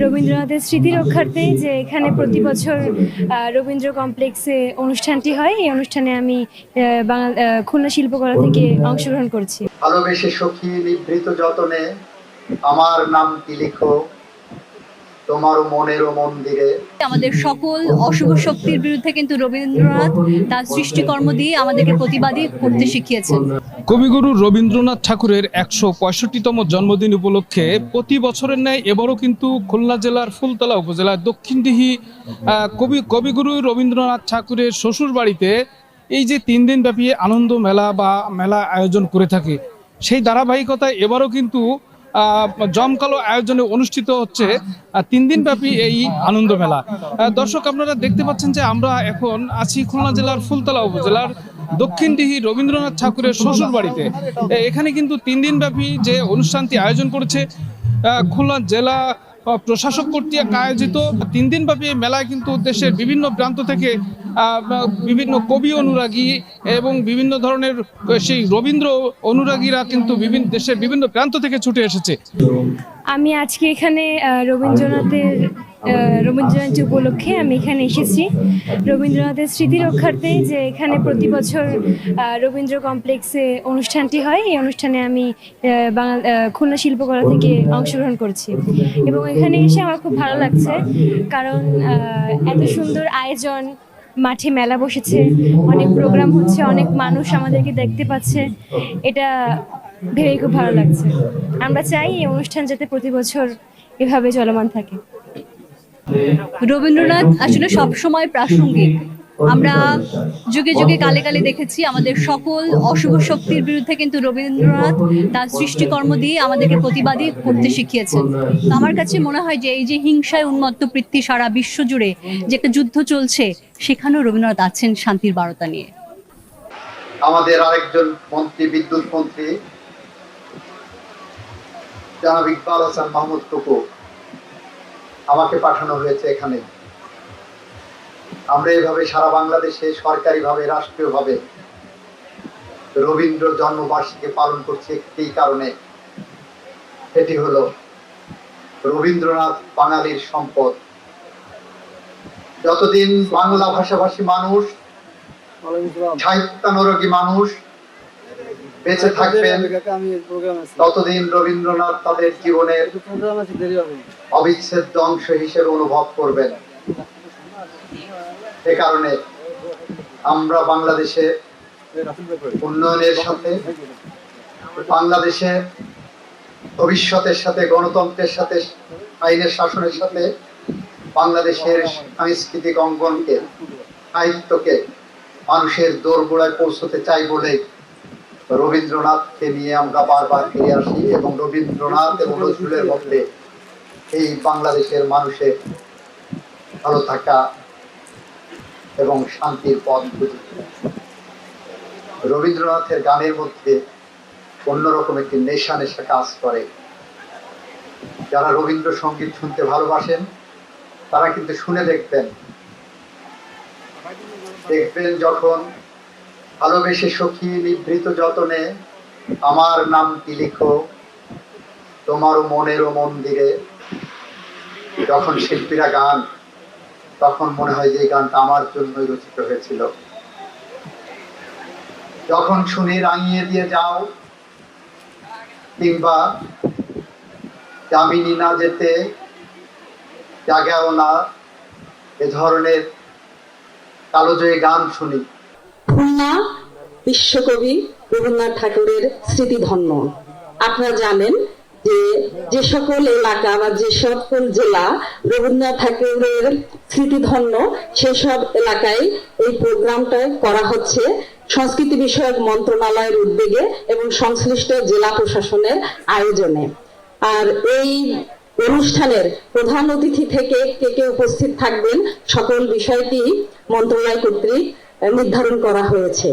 রবীন্দ্রনাথের স্মৃতি রক্ষার্থে যে এখানে প্রতি বছর রবীন্দ্র কমপ্লেক্সে অনুষ্ঠানটি হয়, এই অনুষ্ঠানে আমি খুলনা শিল্পকলা থেকে অংশগ্রহণ করছি। ভালোবেসে সখী নিভৃত যতনে আমার নামটি লিখো তোমার মনের মন্দিরে। আমাদের সকল অশুভ শক্তির বিরুদ্ধে কিন্তু রবীন্দ্রনাথ তার সৃষ্টিকর্ম দিয়ে আমাদেরকে প্রতিবাদী করতে শিখিয়েছেন। কবিগুরু রবীন্দ্রনাথ ঠাকুরের ১৬৫তম জন্মদিন উপলক্ষে প্রতি বছরের ন্যায় এবারও কিন্তু খুলনা জেলার ফুলতলা উপজেলার দক্ষিণদিঘি কবিগুরু রবীন্দ্রনাথ ঠাকুরের শ্বশুর বাড়িতে এই যে ৩ দিন ব্যাপী আনন্দ মেলা বা মেলা আয়োজন করে থাকে, সেই ধারাবাহিকতায় এবারও কিন্তু জমকালো আয়োজনে অনুষ্ঠিত হচ্ছে 3 দিন ব্যাপী এই আনন্দ মেলা। দর্শক, আপনারা দেখতে পাচ্ছেন যে আমরা এখন আছি খুলনা জেলার ফুলতলা উপজেলার দক্ষিণদিঘি রবীন্দ্রনাথ ঠাকুরের শ্বশুর বাড়িতে। এখানে কিন্তু 3 দিন ব্যাপী যে অনুষ্ঠানটি আয়োজন করেছে খুলনা জেলা প্রশাসক কর্তৃক আয়োজিত 3 দিন ব্যাপী মেলায় কিন্তু দেশের বিভিন্ন প্রান্ত থেকে বিভিন্ন কবি অনুরাগী এবং বিভিন্ন ধরনের সেই রবীন্দ্র অনুরাগীরা কিন্তু দেশের বিভিন্ন প্রান্ত থেকে ছুটে এসেছে। আমি আজকে এখানে রবীন্দ্রনাথ উপলক্ষে আমি এখানে এসেছি রবীন্দ্রনাথের স্মৃতি রক্ষার্থে যে এখানে প্রতি বছর রবীন্দ্র কমপ্লেক্সে অনুষ্ঠানটি হয়, এই অনুষ্ঠানে আমি খুলনা শিল্পকলা থেকে অংশগ্রহণ করছি এবং এখানে এসে আমার খুব ভালো লাগছে, কারণ এত সুন্দর আয়োজন, মাঠে মেলা বসেছে, অনেক প্রোগ্রাম হচ্ছে, অনেক মানুষ আমাদেরকে দেখতে পাচ্ছে, এটা ভেবে খুব ভালো লাগছে। আমরা চাই এই অনুষ্ঠান যাতে প্রতি বছর এভাবে চলমান থাকে। রবীন্দ্রনাথ আসলে সবসময় প্রাসঙ্গিক। আমরা যুগে যুগে কালে কালে দেখেছি আমাদের সকল অশুভ শক্তির বিরুদ্ধে কিন্তু রবীন্দ্রনাথ তার সৃষ্টিকর্ম দিয়ে আমাদেরকে প্রতিবাদী করতে শিখিয়েছেন। আমার কাছে মনে হয় যে এই যে হিংসায় উন্মত্ত পৃথিবী সারা বিশ্ব জুড়ে যে একটা যুদ্ধ চলছে, সেখানেও রবীন্দ্রনাথ আছেন শান্তির বার্তা নিয়ে। আমাদের আরেকজন মন্ত্রী, বিদ্যুৎ মন্ত্রী জনাব ইকবাল হাসান মাহমুদ টুকু, আমাকে পাঠানো হয়েছে এখানে। আমরা এভাবে সারা বাংলাদেশে সরকারিভাবে, রাষ্ট্রীয়ভাবে রবীন্দ্র জন্মবার্ষিকী পালন করছি একটি কারণে, এটি হলো রবীন্দ্রনাথ বাঙালির সম্পদ। যতদিন বাংলা ভাষাভাষী মানুষ, সাহিত্যানুরাগী মানুষ বেঁচে থাকবেন, ততদিন রবীন্দ্রনাথ তাদের জীবনের অবিচ্ছেদ্য অংশ হিসেবে অনুভব করবেন। এ কারণে আমরা বাংলাদেশে উন্নয়নের সাথে, বাংলাদেশে ভবিষ্যতের সাথে, গণতন্ত্রের সাথে, আইনের শাসনের সাথে বাংলাদেশের সাংস্কৃতিক অঙ্গনকে, সাহিত্যকে মানুষের দোরগোড়ায় পৌঁছতে চাই বলে রবীন্দ্রনাথকে নিয়ে আমরা বারবার ফিরে আসি এবং রবীন্দ্রনাথ এবং নজরুলের মধ্যে এই বাংলাদেশের মানুষের ভালো থাকা এবং শান্তির পথ খুঁজি। রবীন্দ্রনাথের গানের মধ্যে অন্যরকম একটি নেশা নেশা কাজ করে। যারা রবীন্দ্রসঙ্গীত শুনতে ভালোবাসেন তারা কিন্তু শুনে দেখবেন যখন ভালোবেসে সখী নিভৃত যতনে আমার নামটি লিখো তোমার মনের মন্দিরে, যখন শিল্পীরা গান, তখন মনে হয় যে এই গানটা আমার জন্যই রচিত হয়েছিল। যখন শুনি রাঙিয়ে দিয়ে যাও, কিংবা যামিনী না যেতে জাগাও না, এ ধরনের কালোজয়ী গান শুনি। খুলনা বিশ্বকবি রবীন্দ্রনাথ ঠাকুরের স্মৃতিধন্য। আপনারা জানেন যে সকল এলাকা বা যে সকল জেলা রবীন্দ্রনাথ ঠাকুরের স্মৃতিধন্য, সেসব এলাকায় এই প্রোগ্রামটা করা হচ্ছে সংস্কৃতি বিষয়ক মন্ত্রণালয়ের উদ্যোগে এবং সংশ্লিষ্ট জেলা প্রশাসনের আয়োজনে। আর এই অনুষ্ঠানের প্রধান অতিথি থেকে কে উপস্থিত থাকবেন, সকল বিষয়টি মন্ত্রণালয় কর্তৃক নির্ধারণ করা হয়েছে।